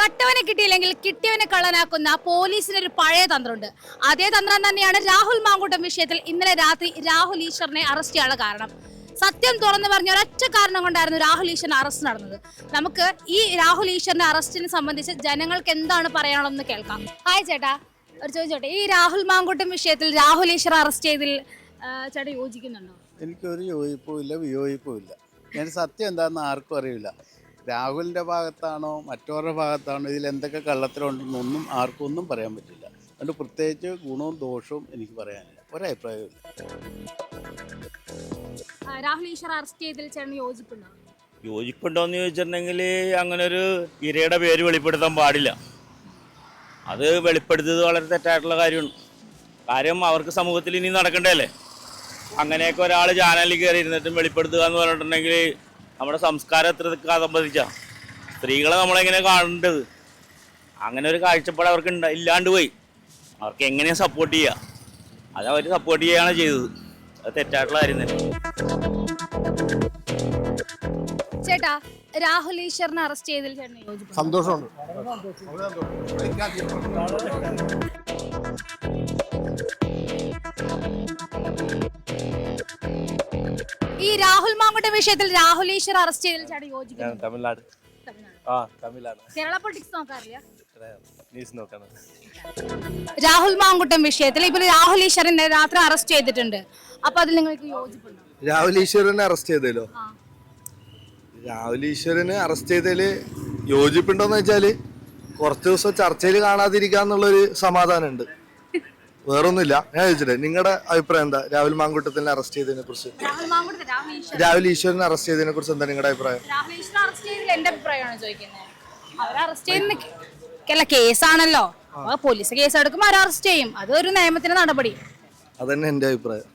കട്ടവനെ കിട്ടിയില്ലെങ്കിൽ കിട്ടിയവനെ കള്ളനാക്കുന്ന പോലീസിനൊരു പഴയ തന്ത്രമുണ്ട്. അതേ തന്ത്രം തന്നെയാണ് രാഹുൽ മാങ്കൂട്ടം വിഷയത്തിൽ ഇന്നലെ രാത്രി രാഹുൽ ഈശ്വറിനെ അറസ്റ്റ് ചെയ്യാനുള്ള കാരണം. സത്യം തുറന്നു പറഞ്ഞ ഒരൊറ്റ കാരണം കൊണ്ടായിരുന്നു രാഹുൽ ഈശ്വറിന്റെ അറസ്റ്റ് നടന്നത്. നമുക്ക് ഈ രാഹുൽ ഈശ്വറിന്റെ അറസ്റ്റിനെ സംബന്ധിച്ച് ജനങ്ങൾക്ക് എന്താണ് പറയാനുള്ളതെന്ന് കേൾക്കാം. ഹായ് ചേട്ടാ, ഒരു ചോദിച്ചോട്ടെ, ഈ രാഹുൽ മാങ്കൂട്ടം വിഷയത്തിൽ രാഹുൽ ഈശ്വർ അറസ്റ്റ് ചെയ്തതിൽ ചേട്ടാ യോജിക്കുന്നുണ്ടോ? എനിക്കൊരു യോജിപ്പുമില്ല വിയോജിപ്പുമില്ല. ഞാൻ സത്യം എന്താണെന്ന് ആർക്കും അറിയില്ല. രാഹുലിൻ്റെ ഭാഗത്താണോ മറ്റവരുടെ ഭാഗത്താണോ ഇതിൽ എന്തൊക്കെ കള്ളത്തരമുണ്ടെന്നൊന്നും ആർക്കും ഒന്നും പറയാൻ പറ്റില്ല. അതുകൊണ്ട് പ്രത്യേകിച്ച് ഗുണവും ദോഷവും എനിക്ക് പറയാനില്ല, ഒരഭിപ്രായമില്ല. രാഹുൽ ഈശ്വർ അറസ്റ്റ് ചെയ്തതിൽ ചേട്ടൻ യോജിപ്പുണ്ടോ? യോജിപ്പുണ്ടോയെന്ന് ചോദിച്ചിട്ടുണ്ടെങ്കിൽ അങ്ങനെ ഒരു ഇരയുടെ പേര് വെളിപ്പെടുത്താൻ പാടില്ല. അത് വെളിപ്പെടുത്തിയത് വളരെ തെറ്റായിട്ടുള്ള കാര്യമാണ്. കാര്യം അവർക്ക് സമൂഹത്തിൽ ഇനി നടക്കണ്ടല്ലേ. അങ്ങനെയൊക്കെ ഒരാൾ ചാനലിൽ കയറി ഇരുന്നിട്ടും വെളിപ്പെടുത്തുക എന്ന് പറഞ്ഞിട്ടുണ്ടെങ്കിൽ നമ്മുടെ സംസ്കാരം എത്ര സംബന്ധിച്ച സ്ത്രീകളെ നമ്മളെങ്ങനെ കാണേണ്ടത്, അങ്ങനെ ഒരു കാഴ്ചപ്പാട് അവർക്ക് ഇല്ലാണ്ട് പോയി. അവർക്ക് എങ്ങനെയാണ് സപ്പോർട്ട് ചെയ്യുക, അത് അവർ സപ്പോർട്ട് ചെയ്യുകയാണ് ചെയ്തത്. അത് തെറ്റായിട്ടുള്ള കാര്യം തന്നെ. ചേട്ടാ, രാഹുൽ ഈശ്വറിനെ അറസ്റ്റ് ചെയ്തതിൽ ചേട്ടന് യോജിപ്പുണ്ടോ? സന്തോഷമുണ്ട്. ഈ രാഹുൽ മാങ്കൂട്ടം വിഷയത്തിൽ രാഹുൽ ഈശ്വർ അറസ്റ്റ് ചെയ്തതിൽ ചേട്ടൻ യോജിക്കുന്നു? തമിഴ്നാട്. തമിഴ്നാട്. കേരള പൊളിറ്റിക്സ് നോക്കാറില്ല? ന്യൂസ് നോക്കണം. രാഹുൽ മാങ്കൂട്ടം വിഷയത്തിൽ ഇപ്പോൾ രാഹുൽ ഈശ്വറിനെ രാത്രി അറസ്റ്റ് ചെയ്തിട്ടുണ്ട്. അപ്പൊ അതിൽ നിങ്ങൾക്ക് യോജിപ്പുണ്ടോ? രാഹുൽ ഈശ്വരനെ അറസ്റ്റ് ചെയ്തല്ലോ. രാഹുൽ ഈശ്വരനെ അറസ്റ്റ് ചെയ്തതില് യോജിപ്പുണ്ടോന്ന് വെച്ചാല് കുറച്ച് ദിവസം ചർച്ചയിൽ കാണാതിരിക്കാന്നുള്ളൊരു സമാധാനം ഉണ്ട്, വേറൊന്നുമില്ല. ഞാൻ ചോദിച്ചിട്ടേ, നിങ്ങളുടെ അഭിപ്രായം എന്താ രാഹുൽ മാങ്കൂട്ടത്തിനെ അറസ്റ്റ് ചെയ്തതിനെ കുറിച്ച്? രാഹുൽ ഈശ്വരനെ അറസ്റ്റ് ചെയ്തതിനെ കുറിച്ച് എന്താ നിങ്ങളുടെ അഭിപ്രായം? രാഹുൽ ഈശ്വർ അറസ്റ്റ് ചെയ്തതിൽ എന്റെ അഭിപ്രായമാണ് ചോദിക്കുന്നത്. അവർ അറസ്റ്റ് ചെയ്യുന്ന കേസാണല്ലോ, പോലീസ് കേസ് എടുക്കുമ്പോൾ അവർ അറസ്റ്റ് ചെയ്യും, അതൊരു നിയമത്തിന്റെ നടപടി. അതന്നെ എന്റെ അഭിപ്രായം.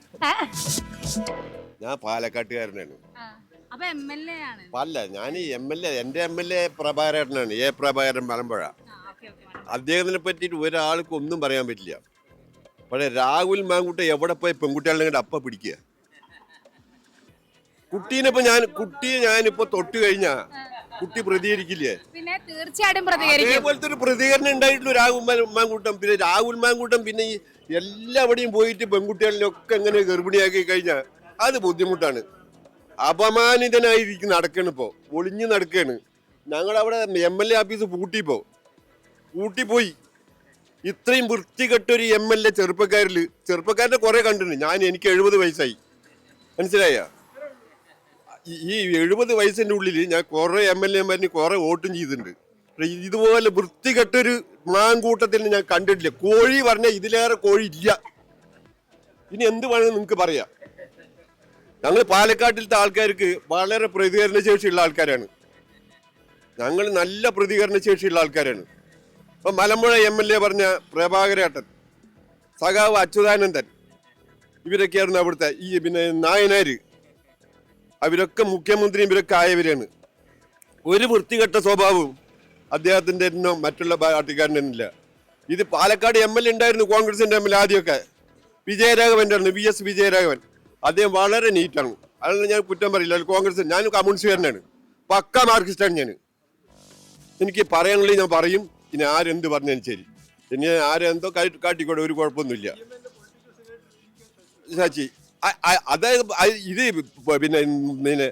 ഞാൻ പാലക്കാട്ടുകാരനാണ്. അപ്പൊ MLA ആണ്? അല്ല, ഞാൻ എന്റെ MLA പ്രഭാകരനാണ്. പ്രഭാകരൻ മലമ്പുഴ. അദ്ദേഹത്തിനെ പറ്റിയിട്ട് ഒരാൾക്കും ഒന്നും പറയാൻ പറ്റില്ല. പക്ഷേ രാഹുൽ മാങ്കൂട്ടം എവിടെ പോയി പെൺകുട്ടികളുടെ അപ്പ പിടിക്കുക. കുട്ടിയെ ഞാനിപ്പോ തൊട്ട് കഴിഞ്ഞാ കുട്ടി പ്രതികരിക്കില്ലേ? പിന്നെ തീർച്ചയായിട്ടും പ്രതികരിക്കും. അതേപോലത്തെ ഒരു പ്രതികരണം ഉണ്ടായിട്ടുള്ളൂ രാഹുൽ മാങ്കൂട്ടം. പിന്നെ രാഹുൽ മാങ്കൂട്ടം പിന്നെ ഈ എല്ലാവിടെയും പോയിട്ട് പെൺകുട്ടികളിലൊക്കെ എങ്ങനെ ഗർഭിണിയാക്കി കഴിഞ്ഞാൽ അത് ബുദ്ധിമുട്ടാണ്. അപമാനിതനായിരിക്കും നടക്കണ്. ഇപ്പോൾ ഒളിഞ്ഞു നടക്കാണ്. ഞങ്ങളവിടെ MLA ഓഫീസ് പൂട്ടിപ്പോയി. ഇത്രയും വൃത്തികെട്ടൊരു MLA ചെറുപ്പക്കാരനെ കുറെ കണ്ടിട്ടുണ്ട് ഞാൻ. എനിക്ക് 70 വയസ്സായി, മനസ്സിലായ? ഈ 70 വയസ്സിന്റെ ഉള്ളിൽ ഞാൻ കുറെ MLA കുറെ വോട്ടും ചെയ്തിട്ടുണ്ട്. ഇതുപോലെ വൃത്തികെട്ടൊരു മാങ്കൂട്ടത്തിൽ ഞാൻ കണ്ടിട്ടില്ല. കോഴി പറഞ്ഞാൽ ഇതിലേറെ കോഴി ഇല്ല. ഇനി എന്ത് വേണമെന്ന് നിങ്ങൾക്ക് പറയാം. ഞങ്ങൾ പാലക്കാട്ടിലത്തെ ആൾക്കാർക്ക് വളരെ പ്രതികരണശേഷിയുള്ള ആൾക്കാരാണ്. ഞങ്ങൾ നല്ല പ്രതികരണശേഷിയുള്ള ആൾക്കാരാണ്. ഇപ്പം മലമ്പുഴ MLA പറഞ്ഞ പ്രഭാകരേട്ടൻ, സഖാവ് അച്യുതാനന്ദൻ, ഇവരൊക്കെയായിരുന്നു അവിടുത്തെ പിന്നെ നായനാര്. അവരൊക്കെ മുഖ്യമന്ത്രിയും ഇവരൊക്കെ ആയവരാണ്. ഒരു വൃത്തികെട്ട സ്വഭാവവും അദ്ദേഹത്തിൻ്റെ മറ്റുള്ള പാർട്ടിക്കാരനില്ല. ഇത് പാലക്കാട് MLA ഉണ്ടായിരുന്നു, കോൺഗ്രസിന്റെ MLA ആദ്യമൊക്കെ. വിജയരാഘവൻ്റെ ആയിരുന്നു, VS വിജയരാഘവൻ. അദ്ദേഹം വളരെ നീറ്റാണ്. അതിന് ഞാൻ കുറ്റം പറയില്ല. കോൺഗ്രസ്, ഞാൻ കമ്മ്യൂണിസ്റ്റുകാരനാണ്, പക്ക മാർക്സിസ്റ്റാണ് ഞാൻ. എനിക്ക് പറയാനുള്ളത് ഞാൻ പറയും. ഇനി ആരെന്ത് പറഞ്ഞാലും ശരി, ഇനി ആരെന്തോ കാട്ടിക്കോട്ടെ, ഒരു കുഴപ്പമൊന്നുമില്ല. ചാച്ചി, അതായത് ഇത് പിന്നെ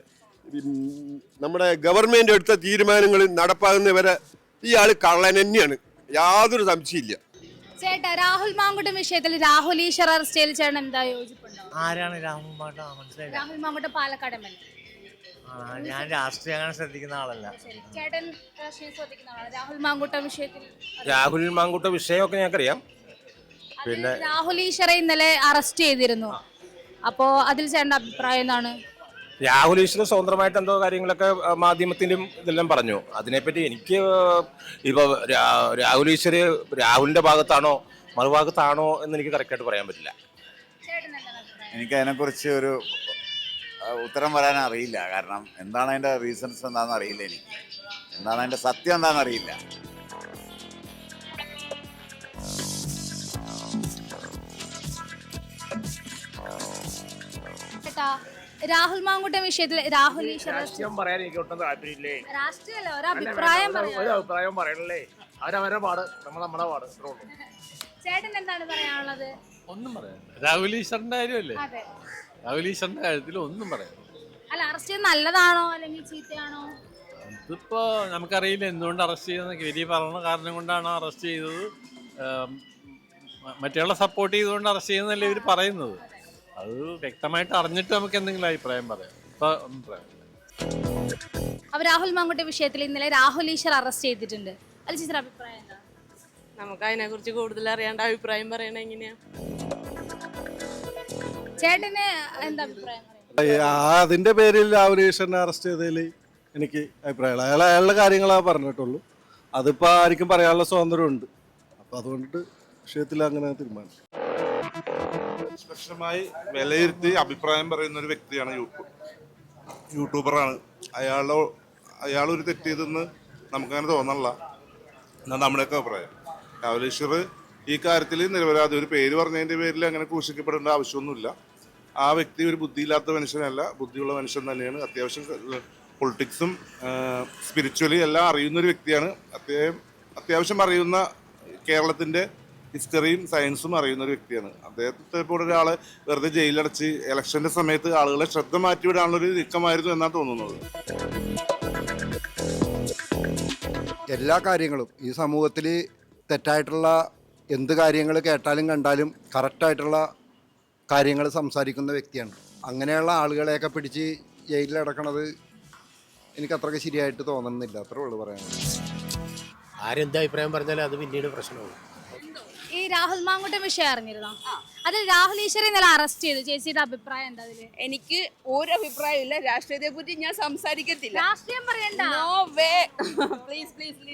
നമ്മുടെ ഗവൺമെന്റ് എടുത്ത തീരുമാനങ്ങൾ നടപ്പാകുന്നവരെ ഇയാൾ കള്ളൻ തന്നെയാണ്, യാതൊരു സംശയമില്ല. ചേട്ടാ, രാഹുൽ മാങ്കൂട്ടം വിഷയത്തിൽ രാഹുൽ ഈശ്വർ അറസ്റ്റ് ചെയ്ത് ചേട്ടൻ എന്താ യോജിപ്പുണ്ടോ? ആരാണ് രാഹുൽ മാങ്കൂട്ടം? മനസ്സിലായില്ല. രാഹുൽ മാങ്കൂട്ടം പാലക്കാട് MLA. ഞാൻ രാഷ്ട്രീയം അങ്ങനെ ശ്രദ്ധിക്കുന്ന ആളല്ല. ചേട്ടൻ രാഷ്ട്രീയം ശ്രദ്ധിക്കുന്ന ആളാണ്. രാഹുൽ മാങ്കൂട്ടം വിഷയത്തിൽ രാഹുൽ മാങ്കൂട്ട വിഷയമൊക്കെ ഞങ്ങൾക്കറിയാം. പിന്നെ രാഹുൽ ഈശ്വറെ ഇന്നലെ അറസ്റ്റ് ചെയ്തിരുന്നു. അപ്പോ അതിൽ ചേട്ടന്റെ അഭിപ്രായം എന്താണ്? രാഹുൽ ഈശ്വർ സ്വതന്ത്രമായിട്ട് എന്തോ കാര്യങ്ങളൊക്കെ മാധ്യമത്തിലും ഇതെല്ലാം പറഞ്ഞു. അതിനെപ്പറ്റി എനിക്ക് ഇപ്പോൾ രാഹുൽ ഈശ്വർ രാഹുലിന്റെ ഭാഗത്താണോ മറുഭാഗത്താണോ എന്ന് എനിക്ക് കറക്റ്റായിട്ട് പറയാൻ പറ്റില്ല. എനിക്ക് അതിനെക്കുറിച്ച് ഒരു ഉത്തരം പറയാൻ അറിയില്ല. കാരണം എന്താണ് അതിൻ്റെ റീസൺസ് എന്താണെന്ന് അറിയില്ല. എനിക്ക് എന്താണ് അതിൻ്റെ സത്യം എന്താണെന്ന് അറിയില്ല. ചേട്ടാ, രാഹുൽ മാങ്കൂട്ടം വിഷയത്തിൽ രാഹുൽ ഈശ്വർ രാഷ്ട്രീയം പറയാൻ എനിക്ക് ഒട്ടും താല്പര്യമില്ലേ രാഷ്ട്രീയമല്ല ഒരു അഭിപ്രായം ഒരു പറയാം. അഭിപ്രായം പറയണല്ലേ അവരവരുടെ പാട് നമ്മളെ പാട് ഇത്രേ ഉള്ളൂ. ചേട്ടൻ എന്താണ് പറയാനുള്ളത്? ഒന്നും പറയാം. രാഹുൽ ഈശ്വറിന്റെ കാര്യമല്ലേ? അതെ. രാഹുൽ ഈശ്വറിന്റെ കാര്യത്തിൽ ഒന്നും പറയാം. അല്ല അറസ്റ്റ് ചെയ്ത് നല്ലതാണോ അല്ലെങ്കിൽ ചീത്തയാണോ? ഇതിപ്പോ നമുക്കറിയില്ല എന്തുകൊണ്ട് അറസ്റ്റ് ചെയ്യുന്ന ഗിരി പറഞ്ഞ കാരണം കൊണ്ടാണ് അറസ്റ്റ് ചെയ്തത്. മറ്റുള്ള സപ്പോർട്ട് ചെയ്തുകൊണ്ട് അറസ്റ്റ് ചെയ്യുന്നതല്ലേ ഇവർ പറയുന്നത്. അത് വ്യക്തമായിട്ട് അറിഞ്ഞിട്ട് നമുക്ക് എന്തെങ്കിലും അഭിപ്രായം പറയാം. ഇപ്പൊ ഒന്നും പറയാം. അപ്പൊ രാഹുൽ മാങ്കൂട്ടം വിഷയത്തിൽ ഇന്നലെ രാഹുൽ ഈശ്വർ അറസ്റ്റ് ചെയ്തിട്ടുണ്ട്. അതിൽ ചേച്ചിയുടെ അഭിപ്രായം എന്താ? നമുക്ക് അതിനെ കുറിച്ച് കൂടുതൽ അറിയാണ്ട് അഭിപ്രായം പറയണ എങ്ങനെയാ? ചേട്ടന് എന്താ അഭിപ്രായം പറയുന്നത്? അതിന്റെ പേരിൽ രാഹുൽ ഈശ്വരനെ അറസ്റ്റ് ചെയ്തതിൽ എനിക്ക് അഭിപ്രായമില്ല. അയാളുടെ കാര്യങ്ങളാ പറഞ്ഞിട്ടുള്ളൂ. അതിപ്പോ ആർക്കും പറയാനുള്ള സ്വാതന്ത്ര്യമുണ്ട്. അപ്പൊ അതുകൊണ്ട് വിഷയത്തിൽ അങ്ങനെ തീരുമാനം. നിഷ്പക്ഷമായി വിലയിരുത്തി അഭിപ്രായം പറയുന്ന ഒരു വ്യക്തിയാണ് യൂട്യൂബറാണ്. അയാളൊരു തെറ്റ് ചെയ്തെന്ന് നമുക്കങ്ങനെ തോന്നണില്ല. എന്നാൽ നമ്മുടെയൊക്കെ അഭിപ്രായം രാഹുൽ ഈശ്വർ ഈ കാര്യത്തിൽ നിരപരാധി. ഒരു പേര് പറഞ്ഞതിൻ്റെ പേരിൽ അങ്ങനെ ക്രൂശിക്കപ്പെടേണ്ട ആവശ്യമൊന്നുമില്ല. ആ വ്യക്തി ഒരു ബുദ്ധിയില്ലാത്ത മനുഷ്യനല്ല, ബുദ്ധിയുള്ള മനുഷ്യൻ തന്നെയാണ്. അത്യാവശ്യം പൊളിറ്റിക്സും സ്പിരിച്വലി എല്ലാം അറിയുന്ന ഒരു വ്യക്തിയാണ്. അത്യാവശ്യം അറിയുന്ന കേരളത്തിൻ്റെ ഹിസ്റ്ററിയും സയൻസും അറിയുന്ന ഒരു വ്യക്തിയാണ്. അദ്ദേഹത്തെ പോലെ ഒരാളെ വെറുതെ ജയിലടച്ച് ഇലക്ഷൻ്റെ സമയത്ത് ആളുകളെ ശ്രദ്ധ മാറ്റിവിടാനുള്ളൊരു നീക്കമായിരുന്നു എന്നാണ് തോന്നുന്നത്. എല്ലാ കാര്യങ്ങളും ഈ സമൂഹത്തിൽ തെറ്റായിട്ടുള്ള എന്ത് കാര്യങ്ങൾ കേട്ടാലും കണ്ടാലും കറക്റ്റായിട്ടുള്ള കാര്യങ്ങൾ സംസാരിക്കുന്ന വ്യക്തിയാണ്. അങ്ങനെയുള്ള ആളുകളെയൊക്കെ പിടിച്ച് ജയിലിലടക്കണത് എനിക്ക് അത്രയ്ക്ക് ശരിയായിട്ട് തോന്നുന്നില്ല. അത്രേ ഉള്ളൂ പറയാനുള്ളത്. ആരെന്ത് അഭിപ്രായം പറഞ്ഞാലും അത് പിന്നീട് പ്രശ്നമാകും. ഈ രാഹുൽ മാങ്കൂട്ടം വിഷയം അറിഞ്ഞിരുന്നോ? അതിൽ രാഹുൽ ഈശ്വരെ ഇന്നലെ അറസ്റ്റ് ചെയ്തു. ചേച്ചിയുടെ അഭിപ്രായം എന്താ അതില്? എനിക്ക് ഒരു അഭിപ്രായമില്ല. രാഷ്ട്രീയത്തെ പറ്റി ഞാൻ സംസാരിക്കത്തില്ല. രാഷ്ട്രീയം പറയണ്ട. No way. പ്ലീസ്